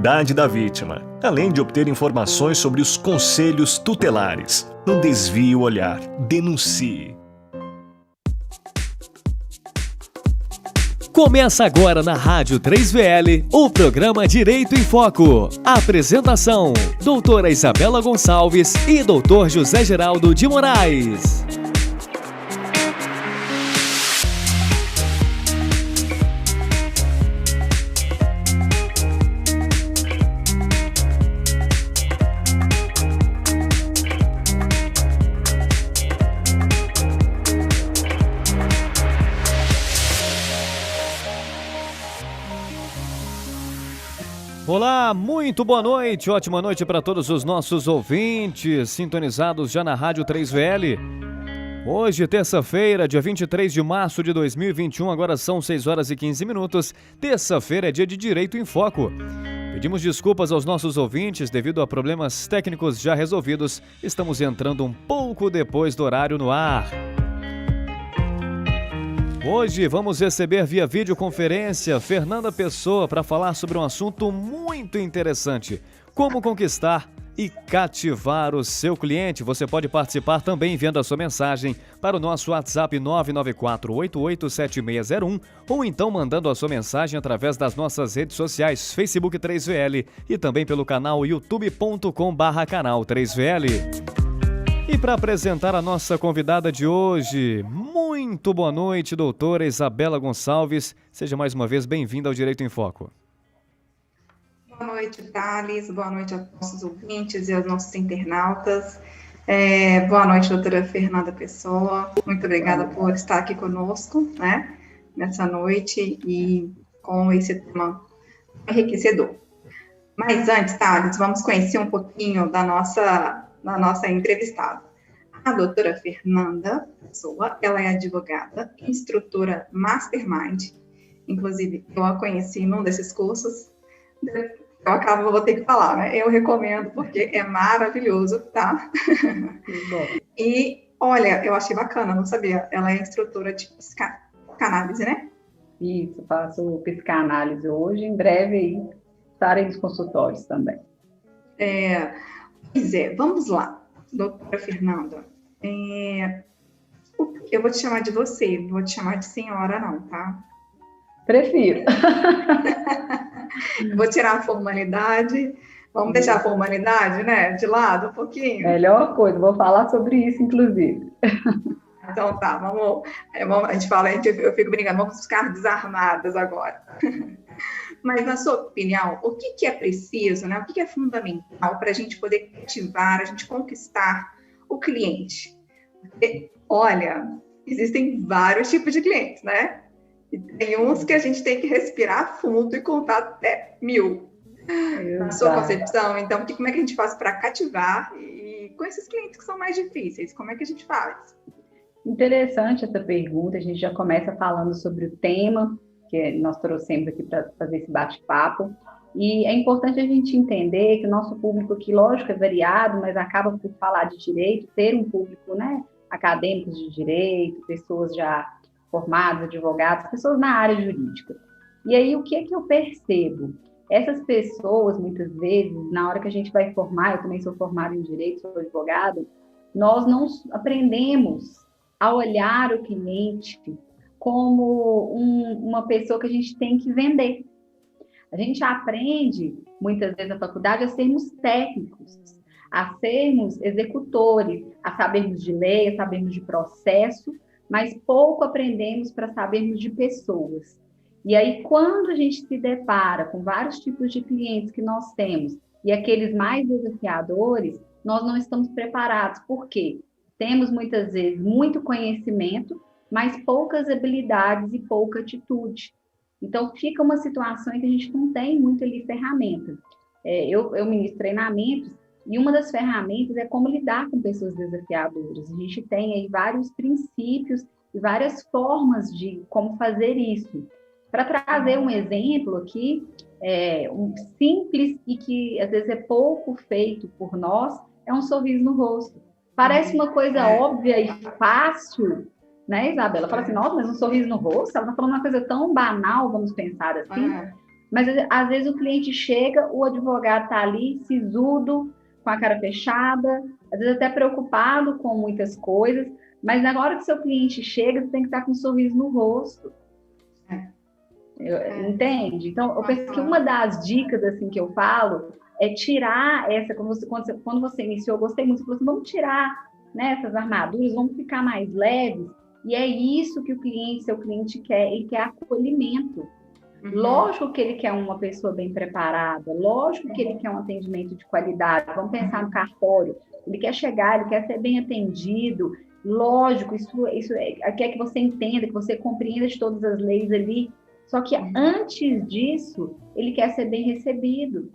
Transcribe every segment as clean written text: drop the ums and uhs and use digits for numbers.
identidade da vítima, além de obter informações sobre os conselhos tutelares. Não desvie o olhar, denuncie. Começa agora na Rádio 3VL o programa Direito em Foco. Apresentação: doutora Isabela Gonçalves e doutor José Geraldo de Moraes. Olá, muito boa noite, ótima noite para todos os nossos ouvintes sintonizados já na Rádio 3VL. Hoje, terça-feira, dia 23 de março de 2021, agora são 6 horas e 15 minutos. Terça-feira é dia de Direito em Foco. Pedimos desculpas aos nossos ouvintes devido a problemas técnicos já resolvidos. Estamos entrando um pouco depois do horário no ar. Hoje vamos receber via videoconferência Fernanda Pessoa para falar sobre um assunto muito interessante: como conquistar e cativar o seu cliente. Você pode participar também enviando a sua mensagem para o nosso WhatsApp 994887601 ou então mandando a sua mensagem através das nossas redes sociais Facebook 3VL e também pelo canal youtube.com/canal 3VL. E para apresentar a nossa convidada de hoje, muito boa noite, doutora Isabela Gonçalves. Seja mais uma vez bem-vinda ao Direito em Foco. Boa noite, Thales. Boa noite aos nossos ouvintes e aos nossos internautas. Boa noite, doutora Fernanda Pessoa. Muito obrigada por estar aqui conosco, né, nessa noite e com esse tema enriquecedor. Mas antes, Thales, vamos conhecer um pouquinho da nossa entrevistada. A doutora Fernanda Pessoa, ela é advogada, instrutora Mastermind. Inclusive, eu a conheci num desses cursos. Vou ter que falar, né? Eu recomendo porque é maravilhoso, tá? E, olha, eu achei bacana, não sabia. Ela é instrutora de psicanálise, né? Isso, faço psicanálise hoje. Em breve, aí, estarei nos consultórios também. Pois é, vamos lá, doutora Fernanda. Eu vou te chamar de você, não vou te chamar de senhora, não, tá? Prefiro. Vou tirar a formalidade. Vamos deixar a formalidade, né, de lado um pouquinho? Melhor coisa, vou falar sobre isso, inclusive. Então tá, vamos a gente fala, eu fico brincando, vamos ficar desarmadas agora. Mas, na sua opinião, o que é preciso, né? O que é fundamental para a gente poder cativar, a gente conquistar o cliente? Porque, olha, existem vários tipos de clientes, né? E tem uns que a gente tem que respirar fundo e contar até 1000. Na sua concepção, então, como é que a gente faz para cativar e com esses clientes que são mais difíceis? Como é que a gente faz? Interessante essa pergunta. A gente já começa falando sobre o tema que nós trouxemos aqui para fazer esse bate-papo. E é importante a gente entender que o nosso público aqui, lógico, é variado, mas acaba por falar de direito, ter um público, né, acadêmicos de direito, pessoas já formadas, advogados, pessoas na área jurídica. E aí, o que é que eu percebo? Essas pessoas, muitas vezes, na hora que a gente vai formar, eu também sou formada em direito, sou advogada, nós não aprendemos a olhar o cliente como uma pessoa que a gente tem que vender. A gente aprende, muitas vezes na faculdade, a sermos técnicos, a sermos executores, a sabermos de lei, a sabermos de processo, mas pouco aprendemos para sabermos de pessoas. E aí, quando a gente se depara com vários tipos de clientes que nós temos, e aqueles mais desafiadores, nós não estamos preparados. Por quê? Temos, muitas vezes, muito conhecimento, mas poucas habilidades e pouca atitude. Então, fica uma situação em que a gente não tem muito ali ferramenta. Eu ministro treinamentos, e uma das ferramentas é como lidar com pessoas desafiadoras. A gente tem aí vários princípios e várias formas de como fazer isso. Para trazer um exemplo aqui, um simples e que às vezes é pouco feito por nós, é um sorriso no rosto. Parece uma coisa óbvia e fácil, né, Isabela? Fala assim, nossa, mas um sorriso no rosto? Ela está falando uma coisa tão banal, vamos pensar assim. Mas às vezes o cliente chega, o advogado está ali, sisudo, com a cara fechada, às vezes até preocupado com muitas coisas, mas na hora que seu cliente chega, você tem que estar com um sorriso no rosto. Entende? Então, eu penso que uma das dicas assim, que eu falo é tirar essa, quando você iniciou, eu gostei muito, você falou assim, vamos tirar, né, essas armaduras, vamos ficar mais leves, e é isso que seu cliente quer, ele quer acolhimento. Lógico que ele quer uma pessoa bem preparada, lógico que ele quer um atendimento de qualidade, vamos pensar no cartório, ele quer chegar, ele quer ser bem atendido, lógico, isso quer que você entenda, que você compreenda de todas as leis ali, só que antes disso, ele quer ser bem recebido.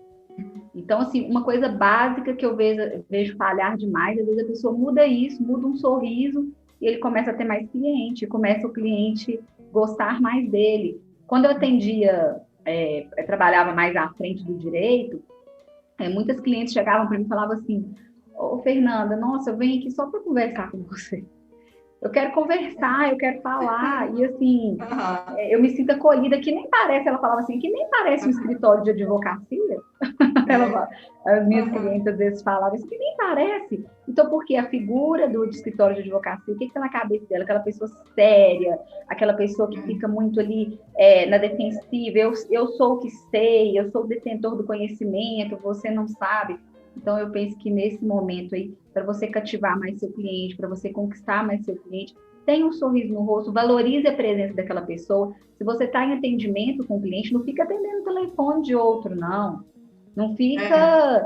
Então, assim, uma coisa básica que eu vejo falhar demais, às vezes a pessoa muda isso, muda um sorriso, e ele começa a ter mais cliente, começa o cliente gostar mais dele. Quando eu atendia, trabalhava mais à frente do direito, muitas clientes chegavam para mim e falavam assim, ô Fernanda, nossa, eu venho aqui só para conversar com você. Eu quero conversar, eu quero falar, e assim, eu me sinto acolhida, que nem parece, ela falava assim, que nem parece um escritório de advocacia. As minhas clientes às vezes falavam isso, que nem parece. Então, porque a figura do escritório de advocacia, o que está na cabeça dela? Aquela pessoa séria, aquela pessoa que fica muito ali na defensiva, eu sou o que sei, eu sou o detentor do conhecimento, você não sabe. Então, eu penso que nesse momento aí, para você cativar mais seu cliente, para você conquistar mais seu cliente, tenha um sorriso no rosto, valorize a presença daquela pessoa. Se você está em atendimento com o cliente, não fica atendendo o telefone de outro, não. Não fica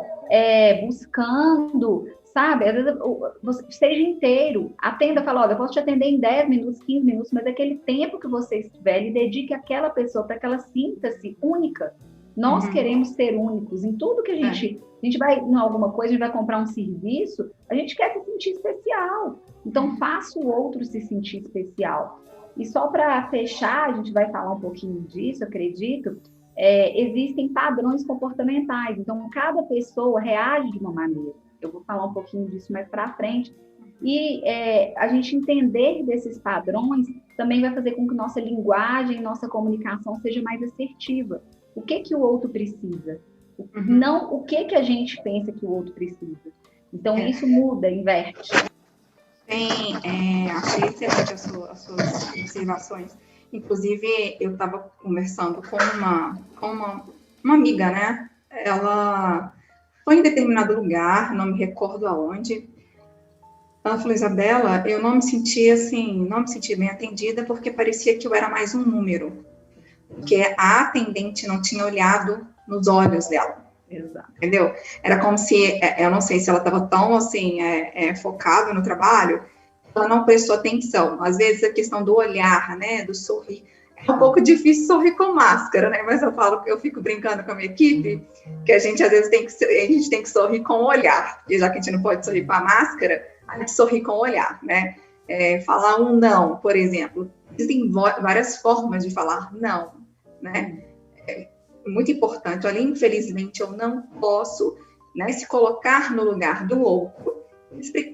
buscando, sabe? Às vezes, você seja inteiro, atenda, fala, olha, eu posso te atender em 10 minutos, 15 minutos, mas aquele tempo que você estiver, ele dedique àquela pessoa para que ela sinta-se única. Nós queremos ser únicos em tudo que a gente vai em alguma coisa, a gente vai comprar um serviço, a gente quer se sentir especial. Então, faça o outro se sentir especial. E só para fechar, a gente vai falar um pouquinho disso, acredito, existem padrões comportamentais. Então, cada pessoa reage de uma maneira. Eu vou falar um pouquinho disso mais para frente. E a gente entender desses padrões também vai fazer com que nossa linguagem, nossa comunicação seja mais assertiva. O que o outro precisa? Não o que a gente pensa que o outro precisa. Então, isso muda, inverte. Achei excelente as suas observações. Inclusive, eu estava conversando com uma amiga, né? Ela foi em determinado lugar, não me recordo aonde. Ela falou, Isabela, eu não me senti bem atendida porque parecia que eu era mais um número. Porque a atendente não tinha olhado nos olhos dela. Exato. Entendeu? Era como se, eu não sei se ela estava tão, assim, focada no trabalho, ela não prestou atenção. Às vezes, a questão do olhar, né, do sorrir, é um pouco difícil sorrir com máscara, né, mas eu fico brincando com a minha equipe, que a gente, às vezes, tem que sorrir com o olhar, e já que a gente não pode sorrir com a máscara, a gente sorri com o olhar, né, falar um não, por exemplo. Existem várias formas de falar não, né, muito importante. Olha, infelizmente, eu não posso, né, se colocar no lugar do outro,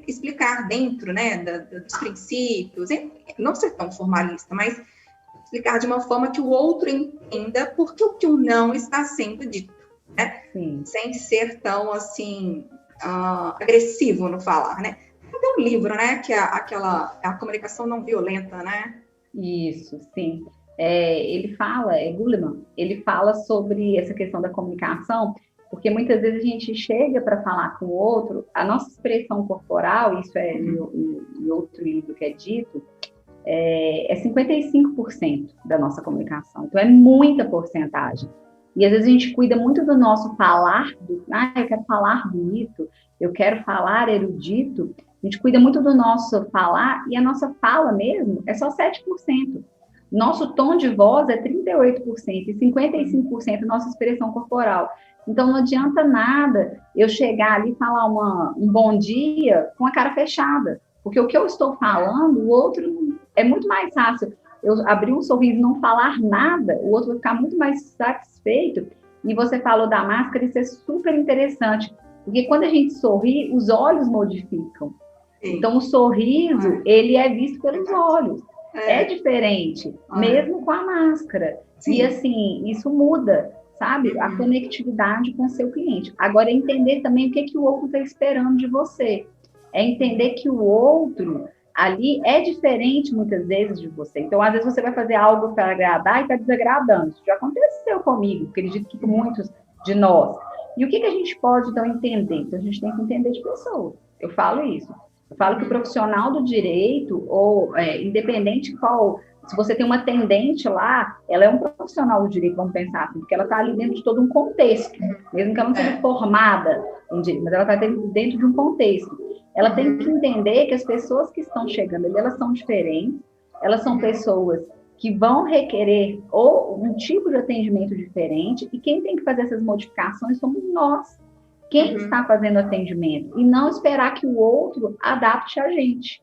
explicar dentro, né, dos princípios, não ser tão formalista, mas explicar de uma forma que o outro entenda porque o que o não está sendo dito, né? Sim. Sem ser tão, assim, agressivo no falar, né? Tem um livro, né, que é a comunicação não violenta, né? Isso, sim. Ele fala, Goleman, ele fala sobre essa questão da comunicação, porque muitas vezes a gente chega para falar com o outro, a nossa expressão corporal, isso em outro livro que é dito, é 55% da nossa comunicação, então é muita porcentagem. E às vezes a gente cuida muito do nosso falar, eu quero falar bonito, eu quero falar erudito, a gente cuida muito do nosso falar, e a nossa fala mesmo é só 7%. Nosso tom de voz é 38% e 55% nossa expressão corporal. Então, não adianta nada eu chegar ali e falar um bom dia com a cara fechada, porque o que eu estou falando, o outro é muito mais fácil. Eu abrir um sorriso e não falar nada, o outro vai ficar muito mais satisfeito. E você falou da máscara, isso é super interessante, porque quando a gente sorri, os olhos modificam. Sim. Então, o sorriso, ele é visto pelos olhos. É diferente, mesmo com a máscara. Sim. E assim, isso muda. sabe? A conectividade com o seu cliente. Agora, é entender também o que, que o outro está esperando de você. É entender que o outro ali é diferente, muitas vezes, de você. Então, às vezes, você vai fazer algo para agradar e está desagradando. Isso já aconteceu comigo, acredito que com muitos de nós. E o que, que a gente pode, então, entender? Então, a gente tem que entender de pessoas. Eu falo isso. Eu falo que o profissional do direito, ou independente qual... Se você tem uma atendente lá, ela é um profissional do direito, vamos pensar assim, porque ela está ali dentro de todo um contexto, mesmo que ela não seja formada em direito, mas ela está dentro de um contexto. Ela tem que entender que as pessoas que estão chegando ali, elas são diferentes, elas são pessoas que vão requerer ou um tipo de atendimento diferente, e quem tem que fazer essas modificações somos nós, quem está fazendo o atendimento, e não esperar que o outro adapte a gente.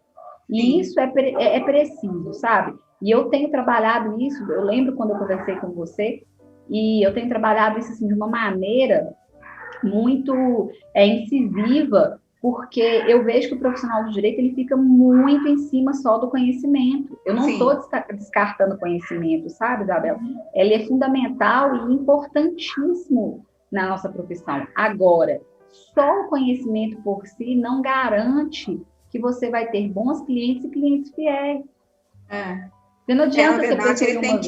E isso é preciso, sabe? E eu tenho trabalhado isso, eu lembro quando eu conversei com você, e eu tenho trabalhado isso assim, de uma maneira muito incisiva, porque eu vejo que o profissional do direito ele fica muito em cima só do conhecimento. Eu não estou descartando conhecimento, sabe, Isabela? Ele é fundamental e importantíssimo na nossa profissão. Agora, só o conhecimento por si não garante que você vai ter bons clientes e clientes fiéis. Não adianta na verdade, ele tem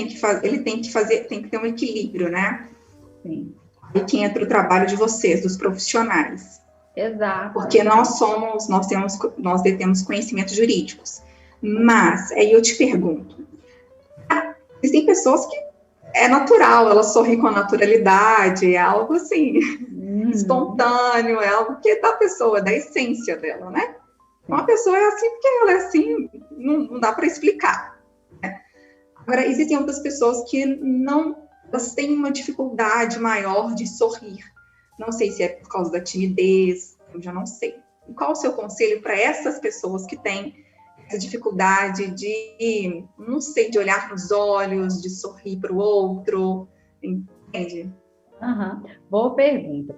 que ter um equilíbrio, né? Sim. E que entra o trabalho de vocês, dos profissionais. Exato. Porque nós detemos conhecimentos jurídicos. Mas, aí eu te pergunto, existem pessoas que é natural, elas sorriem com a naturalidade, é algo assim, espontâneo, é algo que é da pessoa, da essência dela, né? Uma pessoa é assim porque ela é assim, não dá para explicar. Né? Agora, existem outras pessoas que elas têm uma dificuldade maior de sorrir. Não sei se é por causa da timidez, eu já não sei. E qual o seu conselho para essas pessoas que têm essa dificuldade de, não sei, de olhar nos olhos, de sorrir para o outro, entende? Boa pergunta.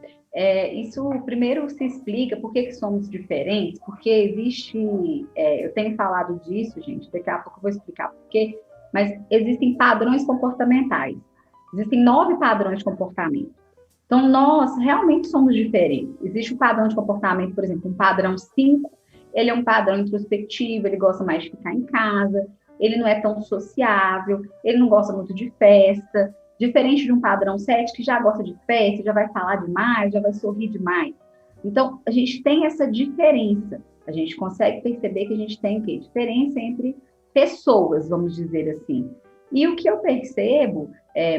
Isso primeiro se explica por que somos diferentes, porque existe, eu tenho falado disso, gente, daqui a pouco eu vou explicar por quê, mas existem padrões comportamentais. Existem 9 padrões de comportamento. Então, nós realmente somos diferentes. Existe um padrão de comportamento, por exemplo, um padrão 5, ele é um padrão introspectivo, ele gosta mais de ficar em casa, ele não é tão sociável, ele não gosta muito de festa, diferente de um padrão 7, que já gosta de festa, já vai falar demais, já vai sorrir demais. Então, a gente tem essa diferença. A gente consegue perceber que a gente tem diferença entre pessoas, vamos dizer assim. E o que eu percebo,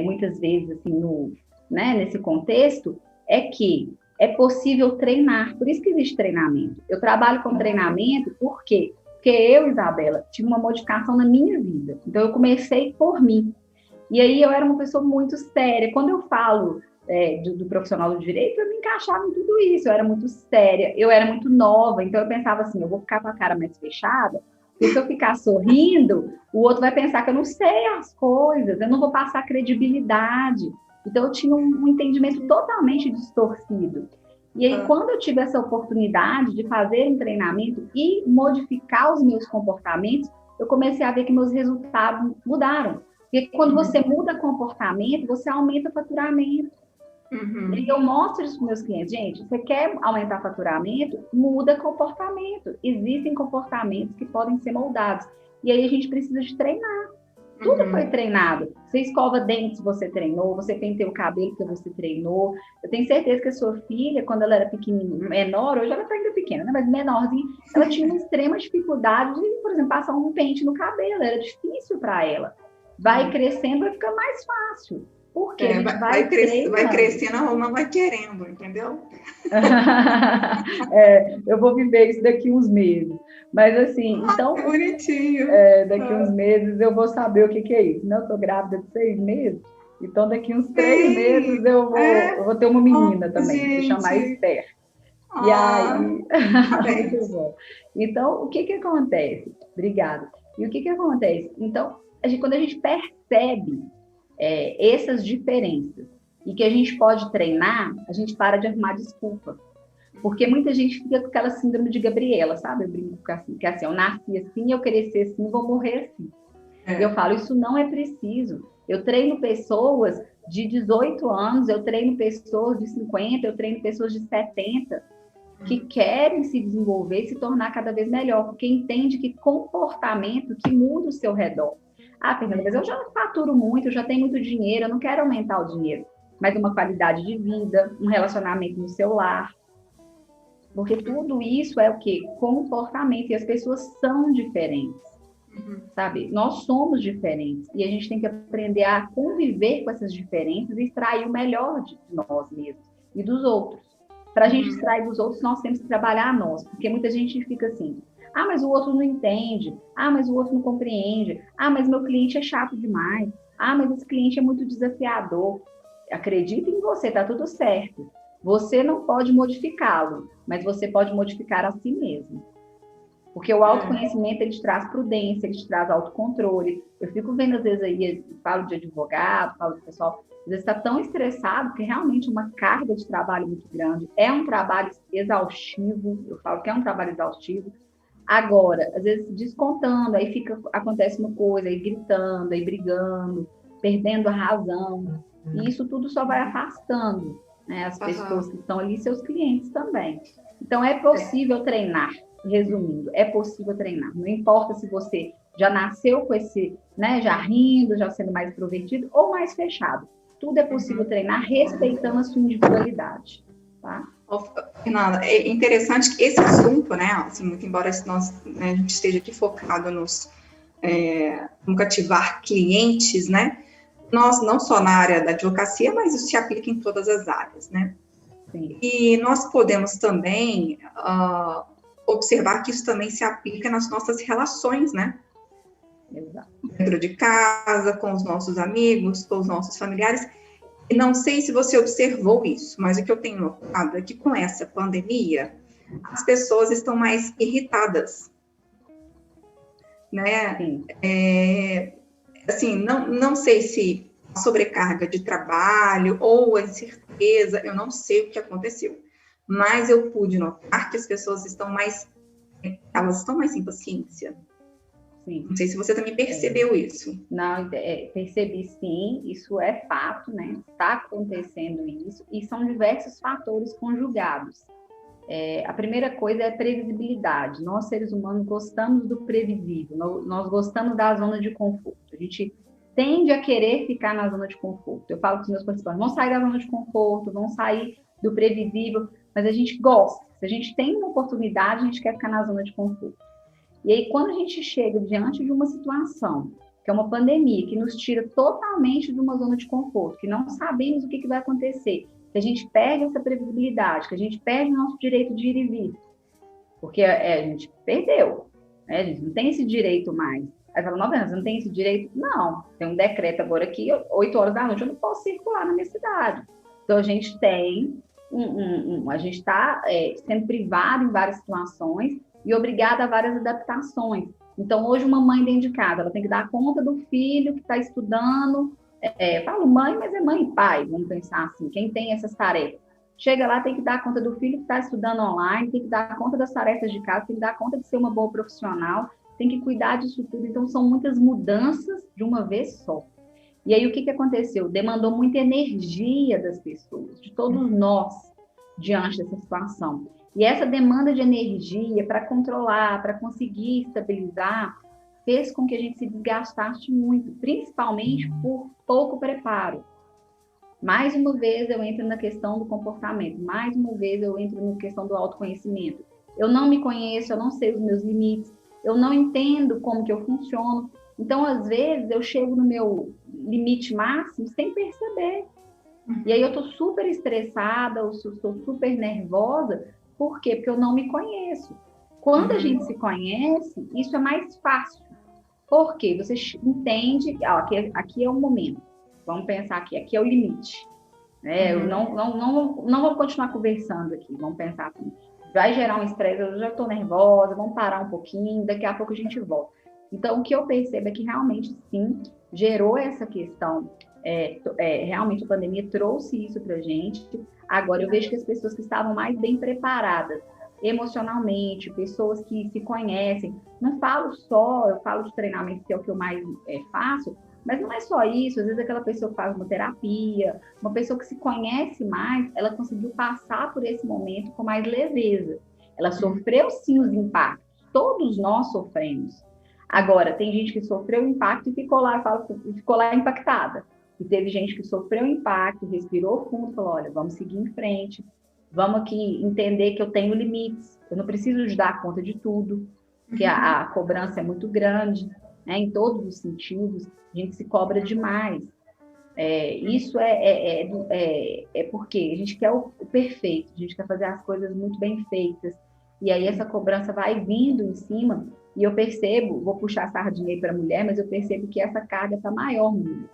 muitas vezes, assim, nesse contexto, é que é possível treinar. Por isso que existe treinamento. Eu trabalho com treinamento, por quê? Porque eu, Isabela, tive uma modificação na minha vida. Então, eu comecei por mim. E aí, eu era uma pessoa muito séria. Quando eu falo do profissional do direito, eu me encaixava em tudo isso. Eu era muito séria, eu era muito nova. Então, eu pensava assim, eu vou ficar com a cara mais fechada, porque se eu ficar sorrindo, o outro vai pensar que eu não sei as coisas, eu não vou passar credibilidade. Então, eu tinha um entendimento totalmente distorcido. E aí, quando eu tive essa oportunidade de fazer um treinamento e modificar os meus comportamentos, eu comecei a ver que meus resultados mudaram. Porque quando você muda comportamento, você aumenta o faturamento. E eu mostro isso para os meus clientes. Gente, você quer aumentar faturamento? Muda comportamento. Existem comportamentos que podem ser moldados. E aí a gente precisa de treinar. Tudo foi treinado. Você escova dentes, você treinou. Você penteia o cabelo, que você treinou. Eu tenho certeza que a sua filha, quando ela era pequenininha, menor, hoje ela está ainda pequena, né? Mas menorzinha, ela tinha uma extrema dificuldade de, por exemplo, passar um pente no cabelo. Era difícil para ela. Vai crescendo, vai ficar mais fácil. Porque vai crescendo, a alma vai querendo, entendeu? Eu vou viver isso daqui uns meses. Mas assim, então... bonitinho. Daqui uns meses eu vou saber o que é isso. Não, eu tô grávida de 6 meses, então daqui uns 3 meses eu vou ter uma menina também, vou chamar Esther. E aí... Muito bom. Então, o que acontece? Obrigada. E o que acontece? Então, quando a gente percebe essas diferenças e que a gente pode treinar, a gente para de arrumar desculpa. Porque muita gente fica com aquela síndrome de Gabriela, sabe? Eu brinco que assim, eu nasci assim, eu cresci assim, vou morrer assim. E eu falo, isso não é preciso. Eu treino pessoas de 18 anos, eu treino pessoas de 50, eu treino pessoas de 70, que querem se desenvolver, se tornar cada vez melhor, porque entende que comportamento que muda o seu redor. Ah, Fernanda, mas eu já faturo muito, eu já tenho muito dinheiro, eu não quero aumentar o dinheiro, mas uma qualidade de vida, um relacionamento no seu lar. Porque tudo isso é o quê? Comportamento, e as pessoas são diferentes, sabe? Nós somos diferentes, e a gente tem que aprender a conviver com essas diferenças e extrair o melhor de nós mesmos e dos outros. Para a gente extrair dos outros, nós temos que trabalhar a nós, porque muita gente fica assim, ah, mas o outro não entende, ah, mas o outro não compreende, ah, mas meu cliente é chato demais, ah, mas esse cliente é muito desafiador. Acredita em você, tá tudo certo. Você não pode modificá-lo, mas você pode modificar a si mesmo. Porque o autoconhecimento, ele te traz prudência, ele te traz autocontrole. Eu fico vendo, às vezes, aí, falo de advogado, falo de pessoal, às vezes está tão estressado, porque realmente uma carga de trabalho muito grande, é um trabalho exaustivo, eu falo que é um trabalho exaustivo. Agora, às vezes descontando, aí acontece uma coisa, aí gritando, aí brigando, perdendo a razão. E isso tudo só vai afastando, né, as pessoas que estão ali, seus clientes também. Então, é possível treinar, resumindo, é possível treinar. Não importa se você já nasceu com esse, né, já rindo, já sendo mais extrovertido ou mais fechado. Tudo é possível treinar respeitando a sua individualidade, tá? Fernanda, é interessante que esse assunto, né, assim, muito embora nós, né, a gente esteja aqui focado no cativar clientes, né, nós não só na área da advocacia, mas isso se aplica em todas as áreas, né? Sim. E nós podemos também observar que isso também se aplica nas nossas relações, né? Exato. Dentro de casa, com os nossos amigos, com os nossos familiares. E não sei se você observou isso, mas o que eu tenho notado é que com essa pandemia, as pessoas estão mais irritadas, né? Sim. Assim, não sei se a sobrecarga de trabalho ou a incerteza, eu não sei o que aconteceu, mas eu pude notar que as pessoas elas estão mais sem paciência. Sim. Não sei se você também percebeu isso. Não, percebi sim, isso é fato, né? Está acontecendo isso, e são diversos fatores conjugados. A primeira coisa é a previsibilidade. Nós, seres humanos, gostamos do previsível, nós gostamos da zona de conforto. A gente tende a querer ficar na zona de conforto. Eu falo com os meus participantes, vão sair da zona de conforto, vão sair do previsível, mas a gente gosta. Se a gente tem uma oportunidade, a gente quer ficar na zona de conforto. E aí, quando a gente chega diante de uma situação, que é uma pandemia, que nos tira totalmente de uma zona de conforto, que não sabemos o que vai acontecer, que a gente perde essa previsibilidade, que a gente perde o nosso direito de ir e vir, porque a gente perdeu, né? A gente não tem esse direito mais. Aí fala, não, você não tem esse direito? Não, tem um decreto agora que 8 horas da noite eu não posso circular na minha cidade. Então, a gente tem, a gente está sendo privado em várias situações e obrigada a várias adaptações. Então, hoje, uma mãe dentro de casa, ela tem que dar conta do filho que está estudando. Falo mãe, mas é mãe e pai, vamos pensar assim, quem tem essas tarefas. Chega lá, tem que dar conta do filho que está estudando online, tem que dar conta das tarefas de casa, tem que dar conta de ser uma boa profissional, tem que cuidar disso tudo. Então, são muitas mudanças de uma vez só. E aí, o que aconteceu? Demandou muita energia das pessoas, de todos nós, diante dessa situação. E essa demanda de energia para controlar, para conseguir estabilizar, fez com que a gente se desgastasse muito, principalmente por pouco preparo. Mais uma vez eu entro na questão do comportamento, mais uma vez eu entro na questão do autoconhecimento. Eu não me conheço, eu não sei os meus limites, eu não entendo como que eu funciono. Então, às vezes, eu chego no meu limite máximo sem perceber. E aí eu estou super estressada, eu estou super nervosa. Por quê? Porque eu não me conheço. Quando a gente se conhece, isso é mais fácil. Por quê? Você entende, aqui é o momento. Vamos pensar aqui é o limite. Eu não vou continuar conversando aqui, vamos pensar assim. Vai gerar um estresse, eu já estou nervosa, vamos parar um pouquinho, daqui a pouco a gente volta. Então, o que eu percebo é que realmente, sim, gerou essa questão. Realmente a pandemia trouxe isso para a gente. Agora, eu vejo que as pessoas que estavam mais bem preparadas emocionalmente, pessoas que se conhecem, eu falo de treinamento, que é o que eu mais faço, Mas não é só isso, às vezes aquela pessoa que faz uma terapia, uma pessoa que se conhece mais, ela conseguiu passar por esse momento com mais leveza. Ela sofreu sim os impactos, todos nós sofremos. Agora, tem gente que sofreu o impacto e ficou lá impactada. E teve gente que sofreu o impacto, respirou fundo e falou, olha, vamos seguir em frente, vamos aqui entender que eu tenho limites, eu não preciso de dar conta de tudo, porque a cobrança é muito grande, né, em todos os sentidos, a gente se cobra demais. Isso é porque a gente quer o perfeito, a gente quer fazer as coisas muito bem feitas, e aí essa cobrança vai vindo em cima, e eu percebo, vou puxar a sardinha para a mulher, mas eu percebo que essa carga está maior no mundo,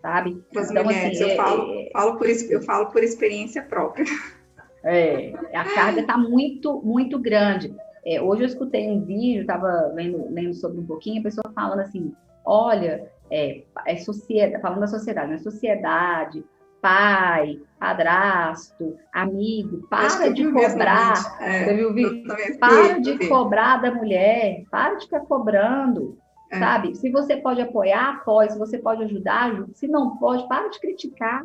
sabe? Para as então, mulheres, assim, eu falo por experiência própria. A carga está muito, muito grande. Hoje eu escutei um vídeo, estava lendo sobre um pouquinho, a pessoa falando assim, olha, falando da sociedade, né? Sociedade, pai, padrasto, amigo, para de cobrar. Você viu o vídeo? Para de cobrar da mulher, para de ficar cobrando, sabe? Se você pode apoiar, apoie. Se você pode ajudar, ajude. Se não pode, para de criticar.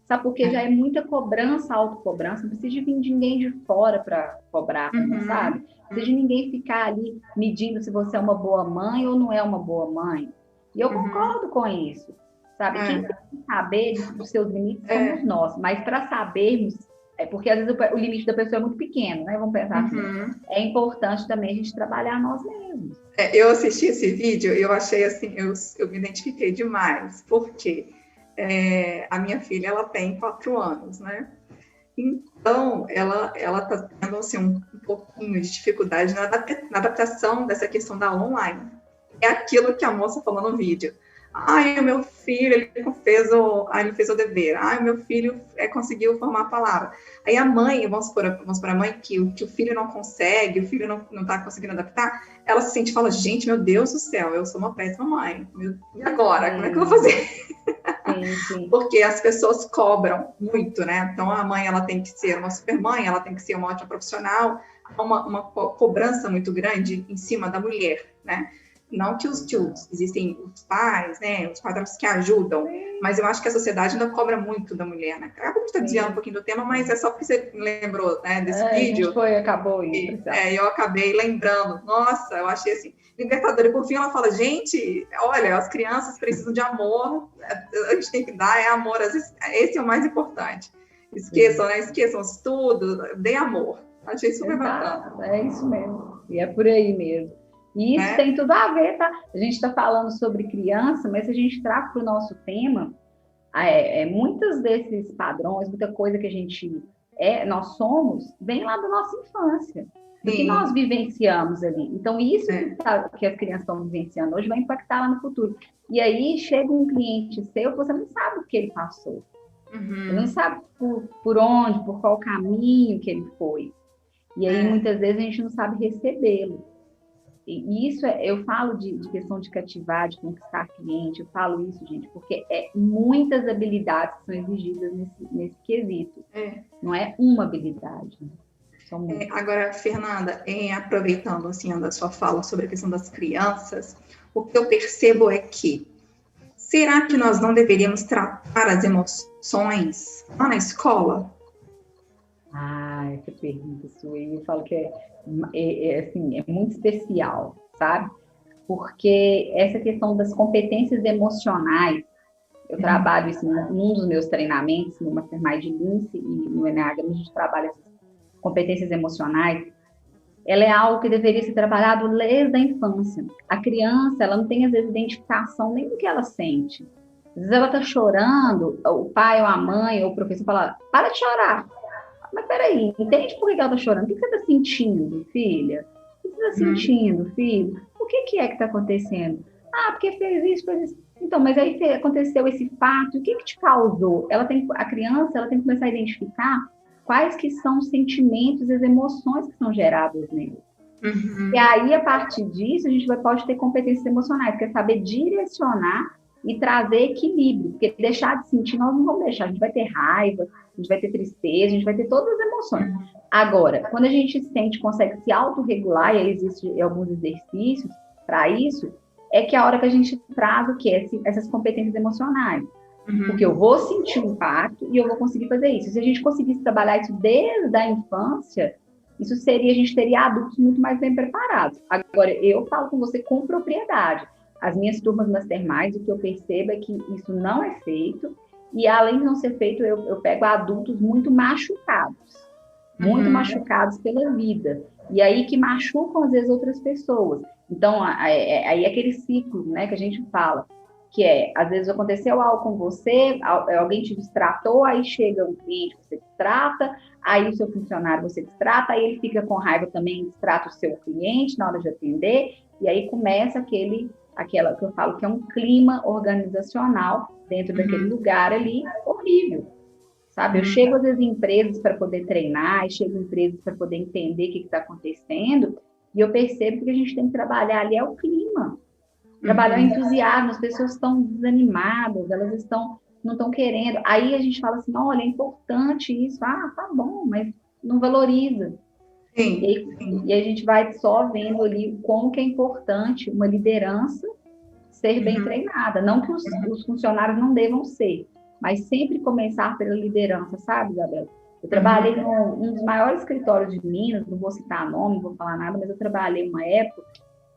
Sabe? Porque já é muita cobrança, autocobrança. Não precisa de vir de ninguém de fora para cobrar, sabe? Não precisa de ninguém ficar ali medindo se você é uma boa mãe ou não é uma boa mãe. E eu concordo com isso. Sabe? Quem tem que saber dos seus limites somos nós. Mas para sabermos, porque às vezes o limite da pessoa é muito pequeno, né? Vamos pensar assim. É importante também a gente trabalhar nós mesmos. Eu assisti esse vídeo e eu achei assim, eu me identifiquei demais. Por quê? A minha filha, ela tem 4 anos, né? Então, ela está tendo assim, um pouquinho de dificuldade na adaptação dessa questão da online. É aquilo que a moça falou no vídeo. O meu filho, ele fez o dever. O meu filho conseguiu formar a palavra. Aí a mãe, vamos para a mãe que o filho não consegue, o filho não está conseguindo adaptar, ela se sente e fala, gente, meu Deus do céu, eu sou uma péssima mãe. E agora? Como é que eu vou fazer? Sim. Porque as pessoas cobram muito, né? Então a mãe, ela tem que ser uma super mãe, ela tem que ser uma ótima profissional, há uma cobrança muito grande em cima da mulher, né? Não que existem os pais, né, os padrastos que ajudam, mas eu acho que a sociedade ainda cobra muito da mulher, né? Acabou de estar desviando um pouquinho do tema, mas é só porque você lembrou, né, desse vídeo. Acabou indo. Eu acabei lembrando. Nossa, eu achei assim, libertadora. E por fim ela fala, gente, olha, as crianças precisam de amor, a gente tem que dar amor, esse é o mais importante. Esqueçam, né? Esqueçam os estudos, dê amor. Achei super bacana. É isso mesmo. E é por aí mesmo. E isso tem tudo a ver, tá? A gente está falando sobre criança, mas se a gente traz para o nosso tema, muitos desses padrões, muita coisa que a gente nós somos, vem lá da nossa infância, do que nós vivenciamos ali. Então, isso que as crianças estão vivenciando hoje vai impactar lá no futuro. E aí, chega um cliente seu, você não sabe o que ele passou. Você não sabe por onde, por qual caminho que ele foi. E aí, muitas vezes, a gente não sabe recebê-lo. E isso eu falo de questão de cativar, de conquistar cliente, eu falo isso, gente, porque muitas habilidades que são exigidas nesse quesito. Não é uma habilidade, né? São muitas. Agora, Fernanda, aproveitando assim, a sua fala sobre a questão das crianças, o que eu percebo é que, será que nós não deveríamos tratar as emoções lá na escola? Essa pergunta sua, eu falo que assim, é muito especial, sabe? Porque essa questão das competências emocionais, eu trabalho isso num dos meus treinamentos, no Mastermind de Lince e no Enneagrama, a gente trabalha essas competências emocionais. Ela é algo que deveria ser trabalhado desde a infância. A criança, ela não tem, às vezes, identificação nem do que ela sente. Às vezes ela está chorando, o pai ou a mãe ou o professor fala, para de chorar. Mas peraí, entende por que ela está chorando? O que você está sentindo, filha? O que você está sentindo, filho? O que é que está acontecendo? Porque fez isso, fez isso. Então, mas aí aconteceu esse fato, o que te causou? A criança ela tem que começar a identificar quais que são os sentimentos e as emoções que são geradas nele. E aí, a partir disso, a gente pode ter competências emocionais, que é saber direcionar e trazer equilíbrio, porque deixar de sentir, nós não vamos deixar, a gente vai ter raiva, a gente vai ter tristeza, a gente vai ter todas as emoções. Agora, quando a gente sente, consegue se autorregular, e aí existem alguns exercícios para isso, é que é a hora que a gente traz o quê? Essas competências emocionais. Porque eu vou sentir o impacto e eu vou conseguir fazer isso. Se a gente conseguisse trabalhar isso desde a infância, a gente teria adultos muito mais bem preparados. Agora, eu falo com você com propriedade. As minhas turmas masterminds, o que eu percebo é que isso não é feito, e além de não ser feito, eu pego adultos muito machucados pela vida, e aí que machucam, às vezes, outras pessoas. Então, aí é aquele ciclo, né, que a gente fala, que às vezes aconteceu algo com você, alguém te distratou, aí chega um cliente, você distrata, aí o seu funcionário você distrata, aí ele fica com raiva também, distrata o seu cliente na hora de atender, e aí começa aquela que eu falo que é um clima organizacional dentro daquele lugar ali, horrível, sabe? Eu chego às vezes em empresas para poder treinar, e chego em empresas para poder entender o que está acontecendo, e eu percebo que o que a gente tem que trabalhar ali é o clima. Trabalhar o entusiasmo, as pessoas estão desanimadas, elas não estão querendo. Aí a gente fala assim, olha, é importante isso. Ah, tá bom, mas não valoriza. Sim. E a gente vai só vendo ali como que é importante uma liderança ser bem treinada. Não que os funcionários não devam ser, mas sempre começar pela liderança, sabe, Isabela? Eu trabalhei num dos maiores escritórios de Minas, não vou citar nome, não vou falar nada, mas eu trabalhei uma época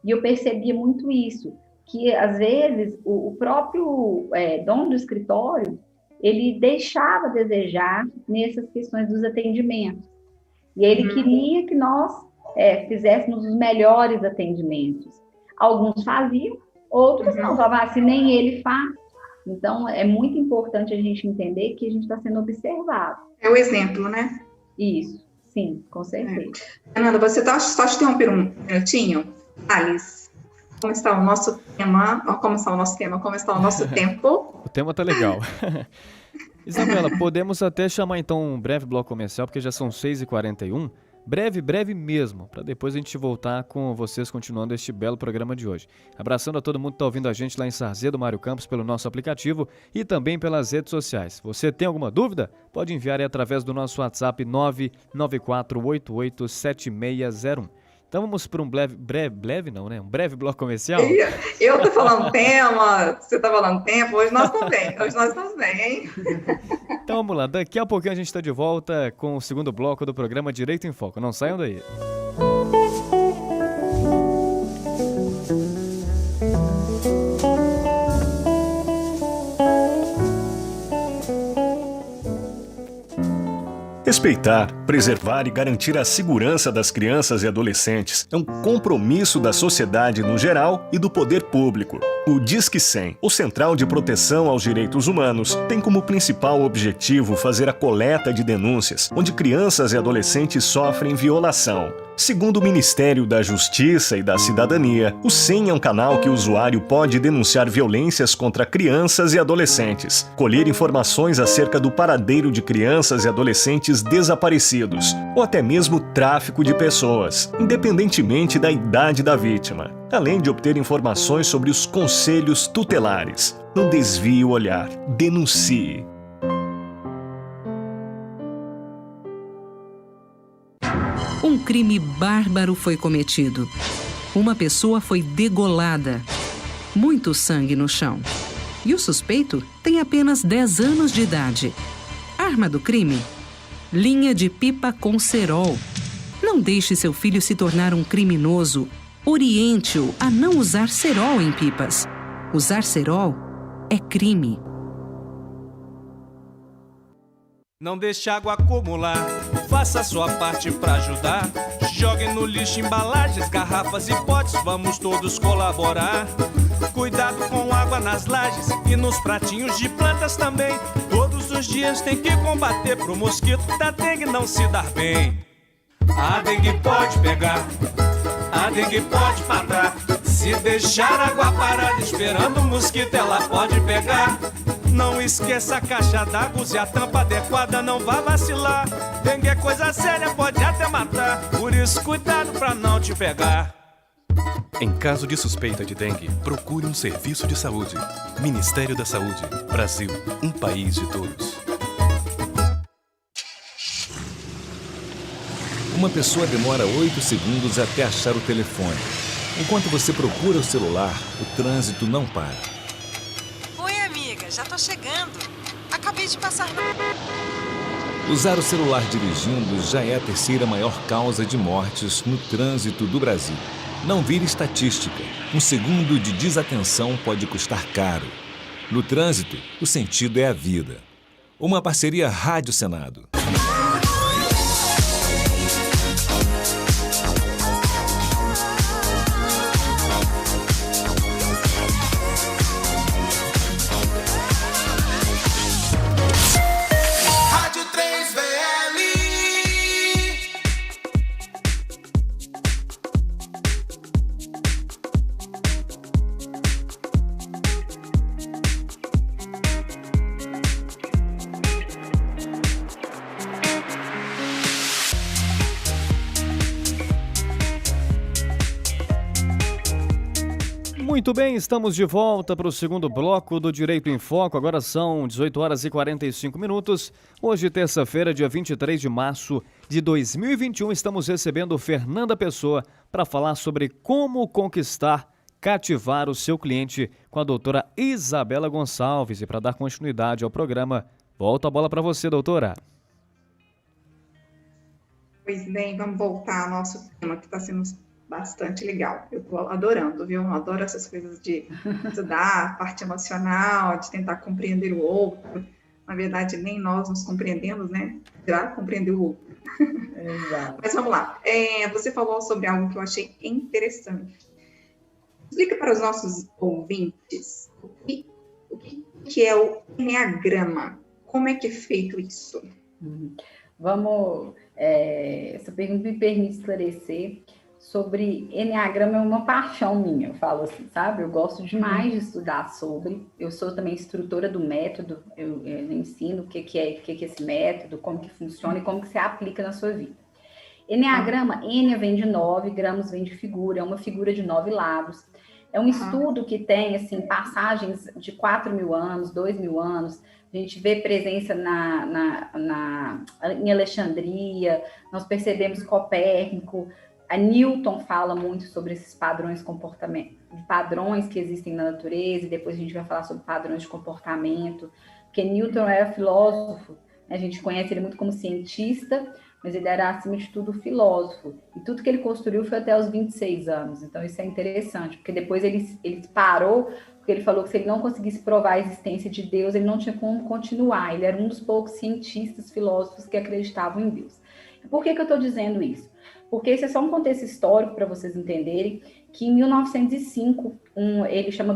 e eu percebia muito isso, que às vezes o próprio dono do escritório, ele deixava a desejar nessas questões dos atendimentos. E ele queria que nós fizéssemos os melhores atendimentos. Alguns faziam, outros não, falavam, se nem ele faz. Então, é muito importante a gente entender que a gente está sendo observado. É o exemplo, né? Isso, sim, com certeza. Fernanda, você está só te interromper um minutinho? Alice, como está o nosso tema? Como está o nosso tempo? O tema tá legal. Isabela, podemos até chamar então um breve bloco comercial, porque já são 6h41. Breve mesmo, para depois a gente voltar com vocês continuando este belo programa de hoje. Abraçando a todo mundo que está ouvindo a gente lá em Sarzedo, Mário Campos, pelo nosso aplicativo e também pelas redes sociais. Você tem alguma dúvida? Pode enviar aí através do nosso WhatsApp 994887601. Então vamos para um um breve bloco comercial? Eu tô falando tema, você tá falando tempo, hoje nós estamos bem, hein? Então vamos lá, daqui a pouquinho a gente está de volta com o segundo bloco do programa Direito em Foco. Não saiam daí. Respeitar, preservar e garantir a segurança das crianças e adolescentes é um compromisso da sociedade no geral e do poder público. O Disque 100, o Central de Proteção aos Direitos Humanos, tem como principal objetivo fazer a coleta de denúncias onde crianças e adolescentes sofrem violação. Segundo o Ministério da Justiça e da Cidadania, o 100 é um canal que o usuário pode denunciar violências contra crianças e adolescentes, colher informações acerca do paradeiro de crianças e adolescentes desaparecidos, ou até mesmo tráfico de pessoas, independentemente da idade da vítima, além de obter informações sobre os conselhos tutelares. Não desvie o olhar, denuncie. Um crime bárbaro foi cometido. Uma pessoa foi degolada. Muito sangue no chão. E o suspeito tem apenas 10 anos de idade. Arma do crime? Linha de pipa com cerol. Não deixe seu filho se tornar um criminoso. Oriente-o a não usar cerol em pipas. Usar cerol é crime. Não deixe água acumular, faça a sua parte pra ajudar. Jogue no lixo embalagens, garrafas e potes, vamos todos colaborar. Cuidado com água nas lajes e nos pratinhos de plantas também. Todos os dias tem que combater pro mosquito da dengue não se dar bem. A dengue pode pegar, a dengue pode matar. Se deixar a água parada esperando o mosquito, ela pode pegar. Não esqueça a caixa d'água, use a tampa adequada, não vá vacilar. Dengue é coisa séria, pode até matar, por isso cuidado pra não te pegar. Em caso de suspeita de dengue, procure um serviço de saúde. Ministério da Saúde. Brasil, um país de todos. Uma pessoa demora 8 segundos até achar o telefone. Enquanto você procura o celular, o trânsito não para. Oi, amiga, já tô chegando. Acabei de passar na... Usar o celular dirigindo já é a terceira maior causa de mortes no trânsito do Brasil. Não vire estatística. Um segundo de desatenção pode custar caro. No trânsito, o sentido é a vida. Uma parceria Rádio Senado. Muito bem, estamos de volta para o segundo bloco do Direito em Foco. Agora são 18 horas e 45 minutos. Hoje, terça-feira, dia 23 de março de 2021, estamos recebendo Fernanda Pessoa para falar sobre como conquistar, cativar o seu cliente com a doutora Isabela Gonçalves. E para dar continuidade ao programa, volta a bola para você, doutora. Pois bem, vamos voltar ao nosso tema que está sendo bastante legal. Eu estou adorando, viu? Eu adoro essas coisas de estudar a parte emocional, de tentar compreender o outro. Na verdade, nem nós nos compreendemos, né? Já compreender o outro. Exato. Mas vamos lá. Você falou sobre algo que eu achei interessante. Explica para os nossos ouvintes o que é o Enneagrama. Como é que é feito isso? Vamos... essa pergunta me permite esclarecer sobre Enneagrama. É uma paixão minha, eu falo assim, sabe? Eu gosto demais de estudar sobre. Eu sou também instrutora do método, eu ensino o que é esse método, como que funciona e como que se aplica na sua vida. Enneagrama, Enia vem de 9, gramos vem de figura, é uma figura de 9 lados. É um estudo que tem, assim, passagens de 4.000 anos, 2.000 anos. A gente vê presença em Alexandria, nós percebemos Copérnico. A Newton fala muito sobre esses padrões que existem na natureza, e depois a gente vai falar sobre padrões de comportamento, porque Newton era filósofo, né? A gente conhece ele muito como cientista, mas ele era, acima de tudo, filósofo. E tudo que ele construiu foi até os 26 anos. Então, isso é interessante, porque depois ele parou, porque ele falou que se ele não conseguisse provar a existência de Deus, ele não tinha como continuar. Ele era um dos poucos cientistas, filósofos que acreditavam em Deus. E por que eu estou dizendo isso? Porque esse é só um contexto histórico para vocês entenderem que em 1905, ele chama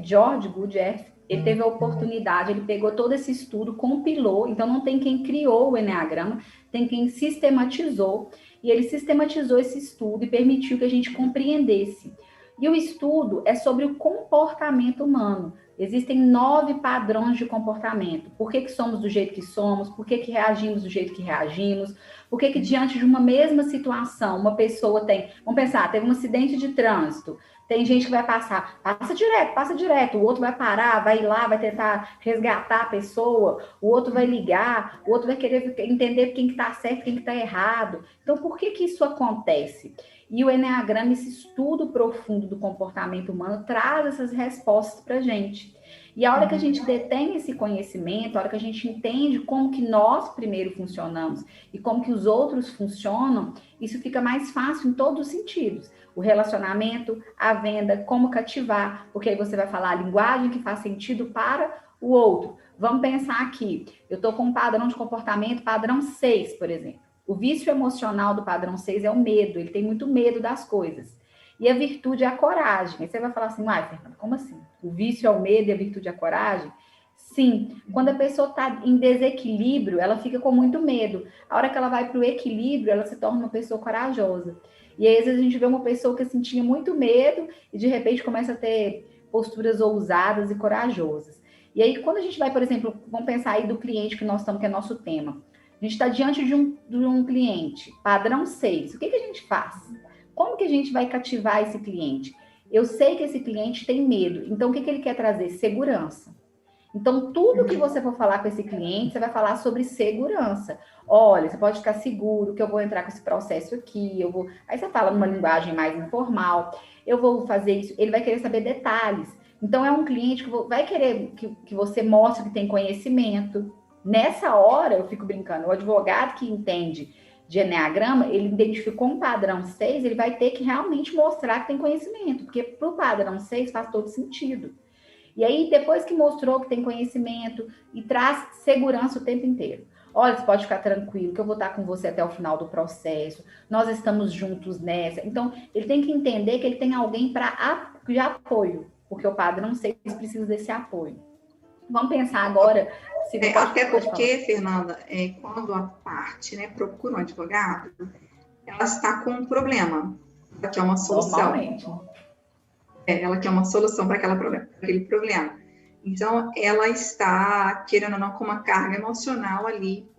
George Gurdjieff, ele teve a oportunidade, ele pegou todo esse estudo, compilou, então não tem quem criou o Enneagrama, tem quem sistematizou, e ele sistematizou esse estudo e permitiu que a gente compreendesse. E o estudo é sobre o comportamento humano. Existem 9 padrões de comportamento. Por que somos do jeito que somos? Por que reagimos do jeito que reagimos? Por que diante de uma mesma situação, uma pessoa tem... Vamos pensar, teve um acidente de trânsito. Tem gente que vai passar, passa direto. O outro vai parar, vai ir lá, vai tentar resgatar a pessoa. O outro vai ligar, o outro vai querer entender quem que está certo, quem que está errado. Então, por que isso acontece? E o Enneagrama, esse estudo profundo do comportamento humano, traz essas respostas para a gente. E a hora que a gente detém esse conhecimento, a hora que a gente entende como que nós primeiro funcionamos e como que os outros funcionam, isso fica mais fácil em todos os sentidos. O relacionamento, a venda, como cativar, porque aí você vai falar a linguagem que faz sentido para o outro. Vamos pensar aqui, eu estou com um padrão de comportamento, padrão 6, por exemplo. O vício emocional do padrão 6 é o medo, ele tem muito medo das coisas. E a virtude é a coragem. Aí você vai falar assim, Fernanda, como assim? O vício é o medo e a virtude é a coragem? Sim, quando a pessoa está em desequilíbrio, ela fica com muito medo. A hora que ela vai para o equilíbrio, ela se torna uma pessoa corajosa. E aí, às vezes, a gente vê uma pessoa que assim, tinha muito medo e, de repente, começa a ter posturas ousadas e corajosas. E aí, quando a gente vai, por exemplo, vamos pensar aí do cliente que nós estamos, que é nosso tema. A gente está diante de um cliente, padrão 6. O que a gente faz? Como que a gente vai cativar esse cliente? Eu sei que esse cliente tem medo. Então, o que ele quer trazer? Segurança. Então, tudo que você for falar com esse cliente, você vai falar sobre segurança. Olha, você pode ficar seguro que eu vou entrar com esse processo aqui, eu vou... Aí você fala numa linguagem mais informal, eu vou fazer isso, ele vai querer saber detalhes. Então, é um cliente que vai querer que você mostre que tem conhecimento. Nessa hora, eu fico brincando, o advogado que entende de eneagrama, ele identificou um padrão 6, ele vai ter que realmente mostrar que tem conhecimento, porque para o padrão 6 faz todo sentido. E aí, depois que mostrou que tem conhecimento e traz segurança o tempo inteiro. Olha, você pode ficar tranquilo que eu vou estar com você até o final do processo, nós estamos juntos nessa. Então, ele tem que entender que ele tem alguém de apoio, porque o padrão 6 precisa desse apoio. Vamos pensar agora... Até porque, Fernanda, quando a parte, né, procura um advogado, ela está com um problema, ela quer uma solução. Normalmente. Ela quer uma solução para aquele problema. Então, ela está, querendo ou não, com uma carga emocional ali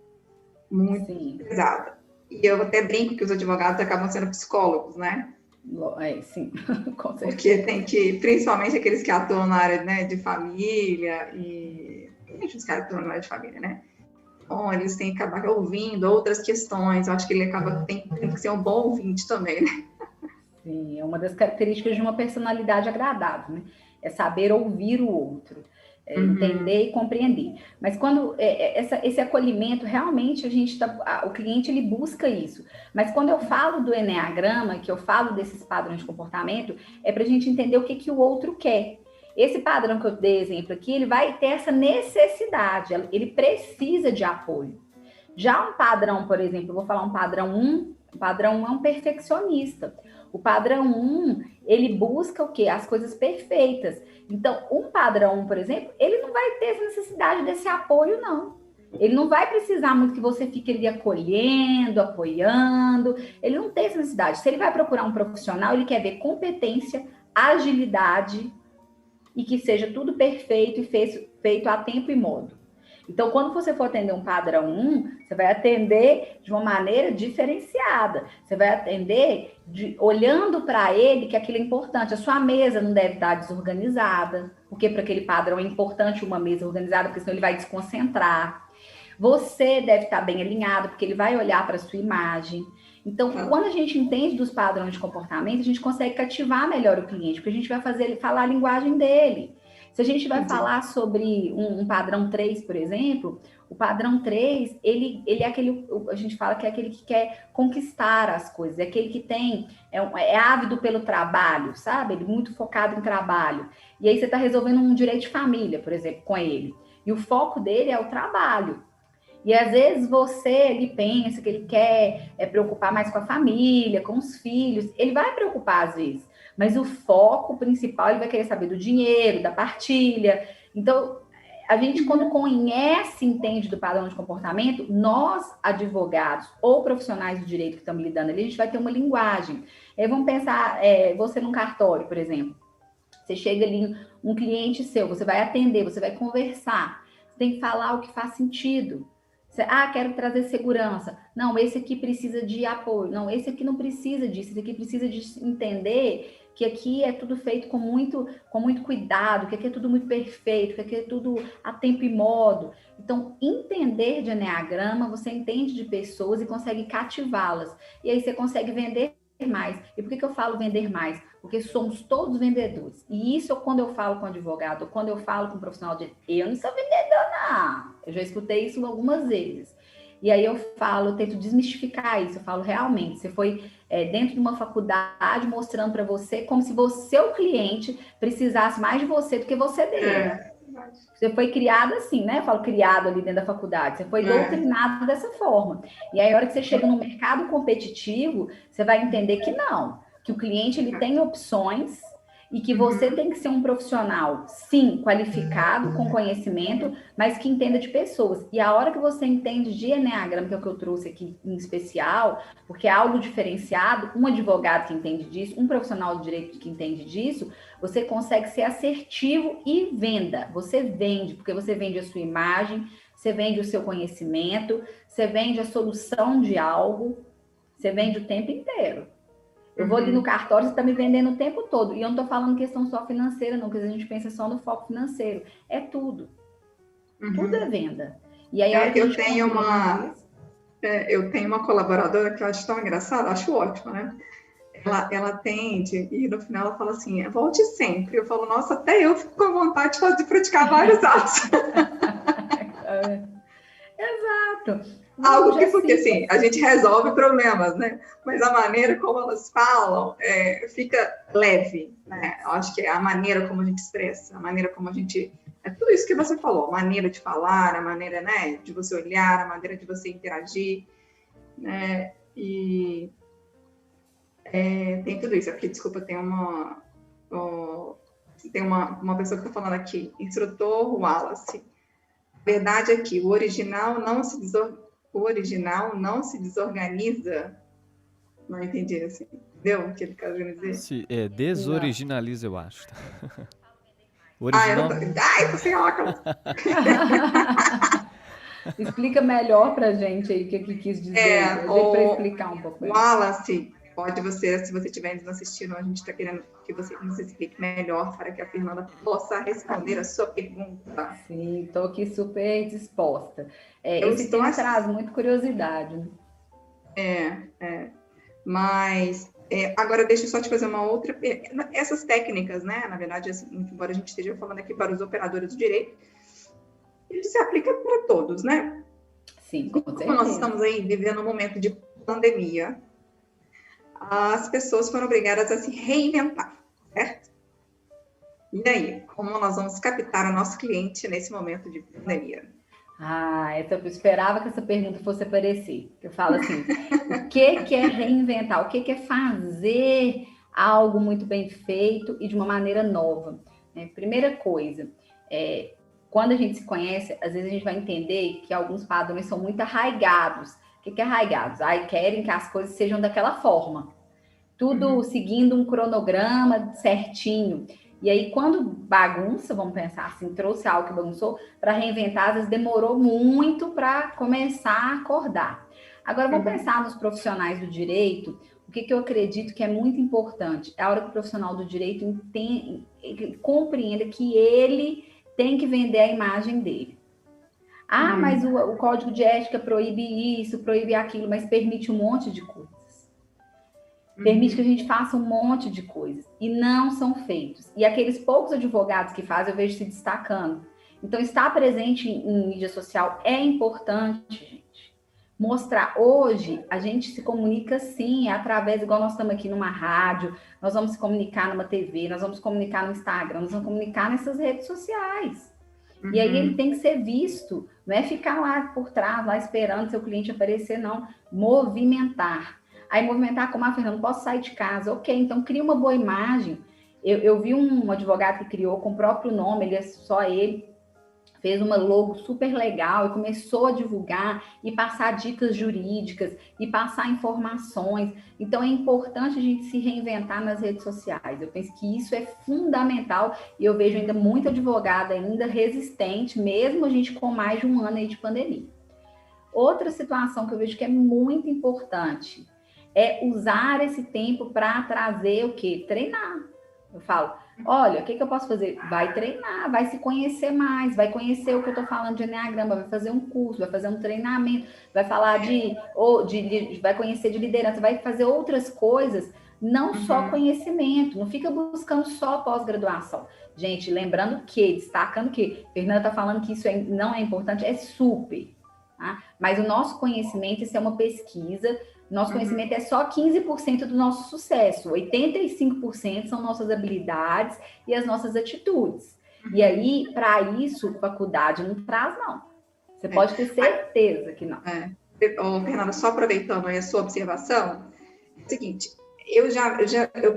muito pesada. E eu até brinco que os advogados acabam sendo psicólogos, né? Sim, com certeza. Porque tem que, principalmente aqueles que atuam na área, né, de família e... os caras que estão na área de família, né? Bom, eles têm que acabar ouvindo outras questões. Eu acho que ele tem que ser um bom ouvinte também, né? Sim, é uma das características de uma personalidade agradável, né? É saber ouvir o outro, entender e compreender. Mas quando esse acolhimento, realmente o cliente ele busca isso. Mas quando eu falo do eneagrama, que eu falo desses padrões de comportamento, é para a gente entender o que o outro quer. Esse padrão que eu dei exemplo aqui, ele vai ter essa necessidade, ele precisa de apoio. Já um padrão, por exemplo, eu vou falar um padrão 1, o padrão 1 é um perfeccionista. O padrão 1, ele busca o quê? As coisas perfeitas. Então, um padrão 1, por exemplo, ele não vai ter essa necessidade desse apoio, não. Ele não vai precisar muito que você fique ali acolhendo, apoiando. Ele não tem essa necessidade. Se ele vai procurar um profissional, ele quer ver competência, agilidade, e que seja tudo perfeito e feito a tempo e modo. Então, quando você for atender um padrão 1, você vai atender de uma maneira diferenciada. Você vai atender olhando para ele que aquilo é importante. A sua mesa não deve estar desorganizada, porque para aquele padrão é importante uma mesa organizada, porque senão ele vai desconcentrar. Você deve estar bem alinhado, porque ele vai olhar para a sua imagem. Então, quando a gente entende dos padrões de comportamento, a gente consegue cativar melhor o cliente, porque a gente vai fazer ele falar a linguagem dele. Se a gente vai falar sobre um padrão 3, por exemplo, o padrão 3, ele é aquele, a gente fala que é aquele que quer conquistar as coisas, é aquele que é ávido pelo trabalho, sabe? Ele é muito focado em trabalho. E aí você está resolvendo um direito de família, por exemplo, com ele. E o foco dele é o trabalho. E às vezes ele pensa que ele quer preocupar mais com a família, com os filhos. Ele vai preocupar às vezes, mas o foco principal ele vai querer saber do dinheiro, da partilha. Então, a gente quando conhece, entende do padrão de comportamento, nós, advogados ou profissionais do direito que estamos lidando ali, a gente vai ter uma linguagem. Aí vamos pensar, você num cartório, por exemplo. Você chega ali, um cliente seu, você vai atender, você vai conversar. Você tem que falar o que faz sentido. Quero trazer segurança. Não, esse aqui precisa de apoio. Não, esse aqui não precisa disso. Esse aqui precisa de entender que aqui é tudo feito com muito cuidado, que aqui é tudo muito perfeito, que aqui é tudo a tempo e modo. Então, entender de eneagrama, você entende de pessoas e consegue cativá-las. E aí você consegue vender mais. E por que eu falo vender mais? Porque somos todos vendedores. E isso, quando eu falo com advogado, quando eu falo com um profissional de... Eu não sou vendedor, não. Eu já escutei isso algumas vezes. E aí eu tento desmistificar isso. Eu falo, realmente, você foi dentro de uma faculdade mostrando para você como se você, o cliente, precisasse mais de você do que você dele. Você foi criado assim, né? Eu falo criado ali dentro da faculdade. Você foi doutrinado dessa forma. E aí, a hora que você chega no mercado competitivo, você vai entender que não. Que o cliente ele tem opções e que você tem que ser um profissional, sim, qualificado, com conhecimento, mas que entenda de pessoas. E a hora que você entende de eneagrama, que é o que eu trouxe aqui em especial, porque é algo diferenciado, um advogado que entende disso, um profissional de direito que entende disso, você consegue ser assertivo e venda. Você vende, porque você vende a sua imagem, você vende o seu conhecimento, você vende a solução de algo, você vende o tempo inteiro. Eu vou ali no cartório, você está me vendendo o tempo todo. E eu não estou falando questão só financeira, não, porque a gente pensa só no foco financeiro. É tudo. Tudo é venda. E aí, a hora que eu tenho uma colaboradora que eu acho tão engraçada, acho ótimo, né? Ela atende e no final ela fala assim, volte sempre. Eu falo, nossa, até eu fico com vontade de praticar vários atos. Exato. Algo que, porque assim, a gente resolve problemas, né? Mas a maneira como elas falam fica leve, né? Eu acho que é a maneira como a gente expressa, a maneira como a gente... É tudo isso que você falou, a maneira de falar, a maneira, né, de você olhar, a maneira de você interagir, né? E tem tudo isso. Aqui, desculpa, tem uma pessoa que está falando aqui, instrutor Wallace. A verdade é que o original não se desorganiza. Não entendi assim. Entendeu o que ele quer dizer? Desoriginaliza, eu acho. Original... tô sem óculos. Explica melhor pra gente aí o que ele quis dizer. Para explicar um pouco. Wallace, se você estiver nos assistindo, a gente está querendo que você nos explique melhor para que a Fernanda possa responder a sua pergunta. Sim, estou aqui super disposta. Esse tema traz muita curiosidade. Mas agora deixa eu só te fazer uma outra... Essas técnicas, né, na verdade, assim, embora a gente esteja falando aqui para os operadores do direito, ele se aplica para todos, né? Sim, com certeza. Como nós estamos aí vivendo um momento de pandemia, as pessoas foram obrigadas a se reinventar, certo? E aí, como nós vamos captar o nosso cliente nesse momento de pandemia? Eu esperava que essa pergunta fosse aparecer. Eu falo assim, o que é reinventar? O que é fazer algo muito bem feito e de uma maneira nova? Primeira coisa, quando a gente se conhece, às vezes a gente vai entender que alguns padrões são muito arraigados. O que é arraigados? Querem que as coisas sejam daquela forma. Tudo seguindo um cronograma certinho. E aí, quando bagunça, vamos pensar assim, trouxe algo que bagunçou, para reinventar, às vezes demorou muito para começar a acordar. Agora, vamos pensar nos profissionais do direito. O que eu acredito que é muito importante? É a hora que o profissional do direito compreenda que ele tem que vender a imagem dele. Mas o código de ética proíbe isso, proíbe aquilo, mas permite um monte de coisas. Permite que a gente faça um monte de coisas. E não são feitos. E aqueles poucos advogados que fazem, eu vejo se destacando. Então, estar presente em mídia social é importante, gente. Mostrar. Hoje, a gente se comunica, sim, através, igual nós estamos aqui numa rádio, nós vamos se comunicar numa TV, nós vamos se comunicar no Instagram, nós vamos comunicar nessas redes sociais. E aí ele tem que ser visto. Não é ficar lá por trás, lá esperando seu cliente aparecer, não. Movimentar. Aí movimentar como a Fernanda, não posso sair de casa. Ok, então cria uma boa imagem. Eu vi um advogado que criou com o próprio nome, só ele, fez uma logo super legal e começou a divulgar e passar dicas jurídicas e passar informações. Então é importante a gente se reinventar nas redes sociais. Eu penso que isso é fundamental e eu vejo ainda muita advogada ainda resistente, mesmo a gente com mais de um ano aí de pandemia. Outra situação que eu vejo que é muito importante é usar esse tempo para trazer o quê? Treinar. Eu falo, olha, o que eu posso fazer? Vai treinar, vai se conhecer mais, vai conhecer o que eu estou falando de Enneagrama, vai fazer um curso, vai fazer um treinamento, vai falar vai conhecer de liderança, vai fazer outras coisas, não só conhecimento, não fica buscando só pós-graduação. Gente, lembrando que, destacando que, Fernanda está falando que isso não é importante, é super, tá? Mas o nosso conhecimento, isso é uma pesquisa. Nosso conhecimento é só 15% do nosso sucesso. 85% são nossas habilidades e as nossas atitudes. E aí, para isso, faculdade não traz, não. Você pode ter certeza que não. Fernanda, só aproveitando aí a sua observação, é o seguinte, eu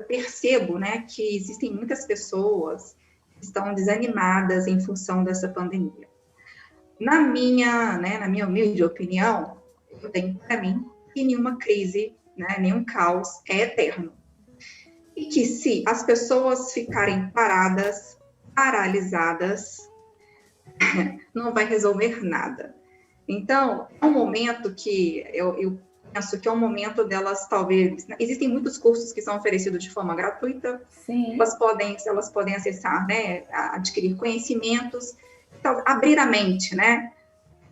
percebo, né, que existem muitas pessoas que estão desanimadas em função dessa pandemia. Na minha humilde opinião, eu tenho para mim que nenhuma crise, né, nenhum caos é eterno. E que se as pessoas ficarem paralisadas, não vai resolver nada. Então, é um momento que eu penso que é um momento delas, talvez... Existem muitos cursos que são oferecidos de forma gratuita. Sim. Elas podem acessar, né, adquirir conhecimentos. abrir a mente, né?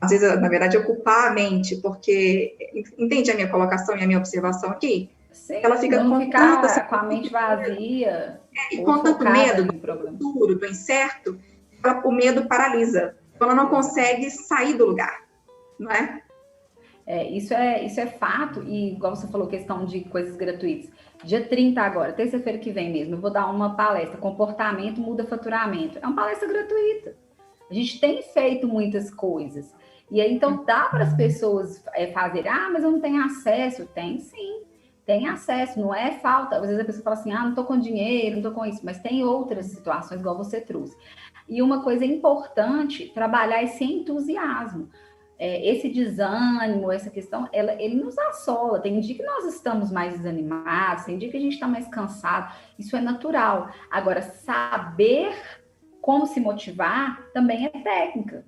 Às vezes, na verdade, ocupar a mente, porque, entende a minha colocação e a minha observação aqui? Sim, Ela fica não com ficar com a mente vazia e ou com tanto focada medo no do problema. futuro, do incerto, o medo paralisa. Ela não consegue sair do lugar, não é? Isso é fato, e igual você falou, questão de coisas gratuitas. Dia 30 agora, terça-feira que vem mesmo, eu vou dar uma palestra, Comportamento Muda Faturamento. É uma palestra gratuita. A gente tem feito muitas coisas. E aí, então, dá para as pessoas fazerem, mas eu não tenho acesso. Tem sim, tem acesso, não é falta. Às vezes a pessoa fala assim, não estou com dinheiro, não estou com isso, mas tem outras situações, igual você trouxe. E uma coisa importante, trabalhar esse entusiasmo. Esse desânimo, essa questão, ele nos assola. Tem dia que nós estamos mais desanimados, tem dia que a gente está mais cansado. Isso é natural. Agora, saber como se motivar também é técnica.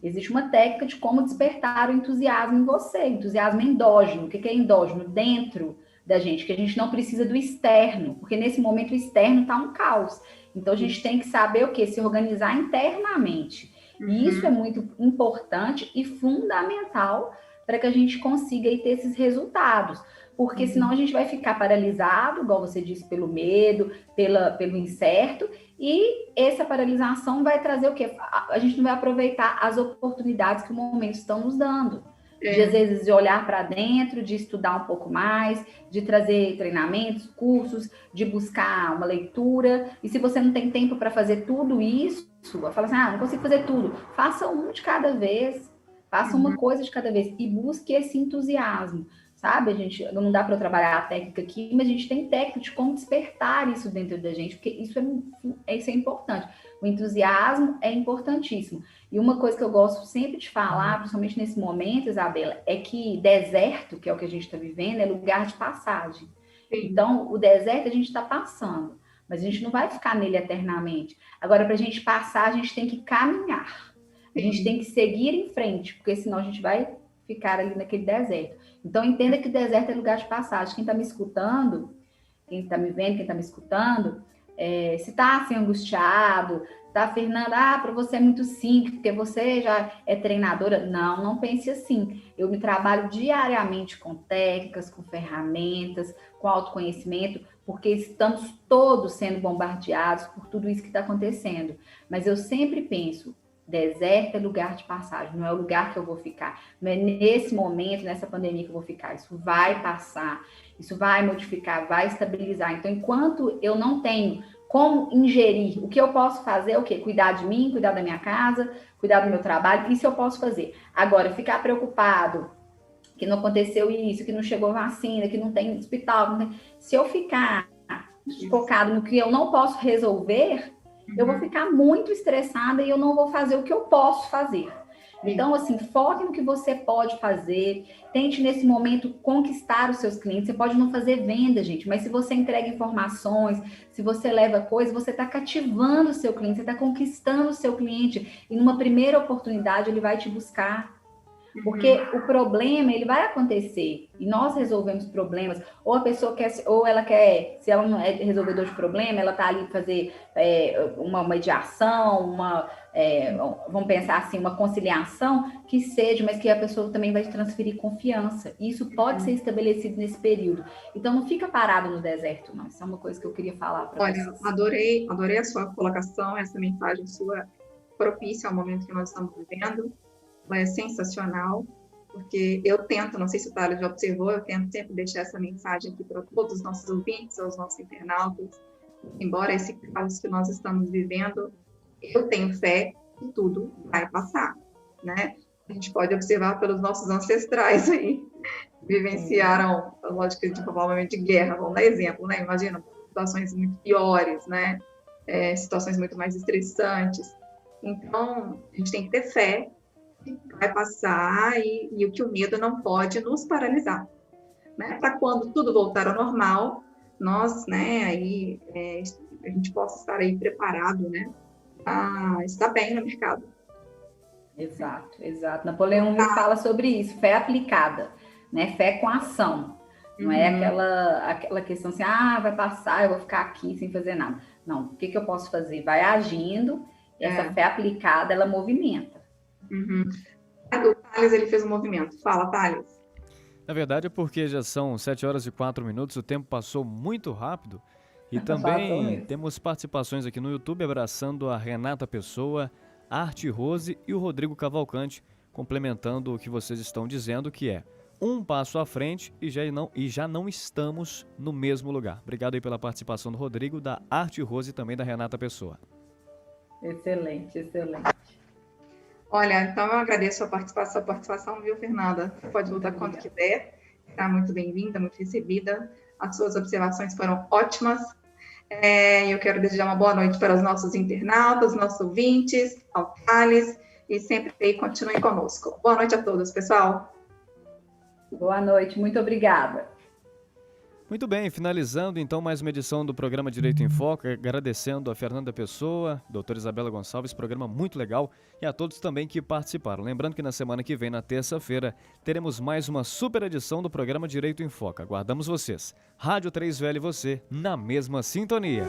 Existe uma técnica de como despertar o entusiasmo em você, entusiasmo endógeno. O que é endógeno? Dentro da gente, que a gente não precisa do externo, porque nesse momento o externo está um caos. Então, a gente tem que saber o quê? Se organizar internamente. E isso é muito importante e fundamental para que a gente consiga aí ter esses resultados. Porque senão a gente vai ficar paralisado, igual você disse, pelo medo, pelo incerto, e essa paralisação vai trazer o quê? A gente não vai aproveitar as oportunidades que o momento estão nos dando. De, às vezes, de olhar para dentro, de estudar um pouco mais, de trazer treinamentos, cursos, de buscar uma leitura. E se você não tem tempo para fazer tudo isso, fala assim, não consigo fazer tudo. Faça um de cada vez, faça uma coisa de cada vez e busque esse entusiasmo. Sabe, a gente não dá para eu trabalhar a técnica aqui, mas a gente tem técnica de como despertar isso dentro da gente, porque isso é importante. O entusiasmo é importantíssimo. E uma coisa que eu gosto sempre de falar, principalmente nesse momento, Isabela, é que deserto, que é o que a gente está vivendo, é lugar de passagem. Então, o deserto a gente está passando, mas a gente não vai ficar nele eternamente. Agora, para a gente passar, a gente tem que caminhar. A gente tem que seguir em frente, porque senão a gente vai ficar ali naquele deserto. Então, entenda que deserto é lugar de passagem. Quem está me escutando, quem está me vendo, quem está me escutando, se está assim, angustiado, tá, Fernanda, para você é muito simples, porque você já é treinadora. Não pense assim. Eu me trabalho diariamente com técnicas, com ferramentas, com autoconhecimento, porque estamos todos sendo bombardeados por tudo isso que está acontecendo. Mas eu sempre penso, deserto é lugar de passagem, não é o lugar que eu vou ficar. Não é nesse momento, nessa pandemia que eu vou ficar. Isso vai passar, isso vai modificar, vai estabilizar. Então, enquanto eu não tenho como ingerir, o que eu posso fazer é o quê? Cuidar de mim, cuidar da minha casa, cuidar do meu trabalho, isso eu posso fazer. Agora, ficar preocupado que não aconteceu isso, que não chegou vacina, que não tem hospital, não tem... Se eu ficar focado no que eu não posso resolver, eu vou ficar muito estressada e eu não vou fazer o que eu posso fazer. Então, assim, foque no que você pode fazer, tente nesse momento conquistar os seus clientes. Você pode não fazer venda, gente, mas se você entrega informações, se você leva coisas, você está cativando o seu cliente, você está conquistando o seu cliente e numa primeira oportunidade ele vai te buscar. Porque o problema, ele vai acontecer e nós resolvemos problemas, ou a pessoa quer, ou ela quer, se ela não é resolvedor de problema, ela tá ali fazer uma mediação, vamos pensar assim, uma conciliação que seja, mas que a pessoa também vai transferir confiança. E isso pode ser estabelecido nesse período. Então não fica parado no deserto, não. Isso é uma coisa que eu queria falar para vocês. Olha, adorei a sua colocação, essa mensagem sua propícia ao momento que nós estamos vivendo. Ela é sensacional, porque eu tento, não sei se o Thales já observou, eu tento sempre deixar essa mensagem aqui para todos os nossos ouvintes, aos nossos internautas. Embora esse caos que nós estamos vivendo, eu tenho fé que tudo vai passar, né? A gente pode observar pelos nossos ancestrais aí, vivenciaram a lógica de provavelmente de guerra, vamos dar exemplo, né? Imagina, situações muito piores, né? Situações muito mais estressantes. Então, a gente tem que ter fé, vai passar e o que o medo não pode nos paralisar, né? Para quando tudo voltar ao normal, nós, né, aí a gente possa estar aí preparado, né, a estar bem no mercado. Exato. Napoleão me fala sobre isso, fé aplicada, né? Fé com ação. Não é aquela questão assim, vai passar, eu vou ficar aqui sem fazer nada. Não, o que eu posso fazer? Vai agindo Essa fé aplicada, ela movimenta. Uhum. O Thales, ele fez um movimento. Fala, Thales. Na verdade é porque já são 7h04, o tempo passou muito rápido. E também temos participações aqui no YouTube, abraçando a Renata Pessoa, a Arte Rose e o Rodrigo Cavalcante, complementando o que vocês estão dizendo, que é um passo à frente e já não estamos no mesmo lugar. Obrigado aí pela participação do Rodrigo, da Arte Rose e também da Renata Pessoa. Excelente, excelente. Olha, então eu agradeço a participação, viu, Fernanda? Pode voltar quando quiser. Está muito bem-vinda, muito recebida. As suas observações foram ótimas. Eu quero desejar uma boa noite para os nossos internautas, nossos ouvintes, ao Thales, e sempre aí continuem conosco. Boa noite a todos, pessoal. Boa noite, muito obrigada. Muito bem, finalizando então mais uma edição do programa Direito em Foco, agradecendo a Fernanda Pessoa, doutora Isabela Gonçalves, programa muito legal, e a todos também que participaram. Lembrando que na semana que vem, na terça-feira, teremos mais uma super edição do programa Direito em Foco. Aguardamos vocês. Rádio 3VL e você, na mesma sintonia.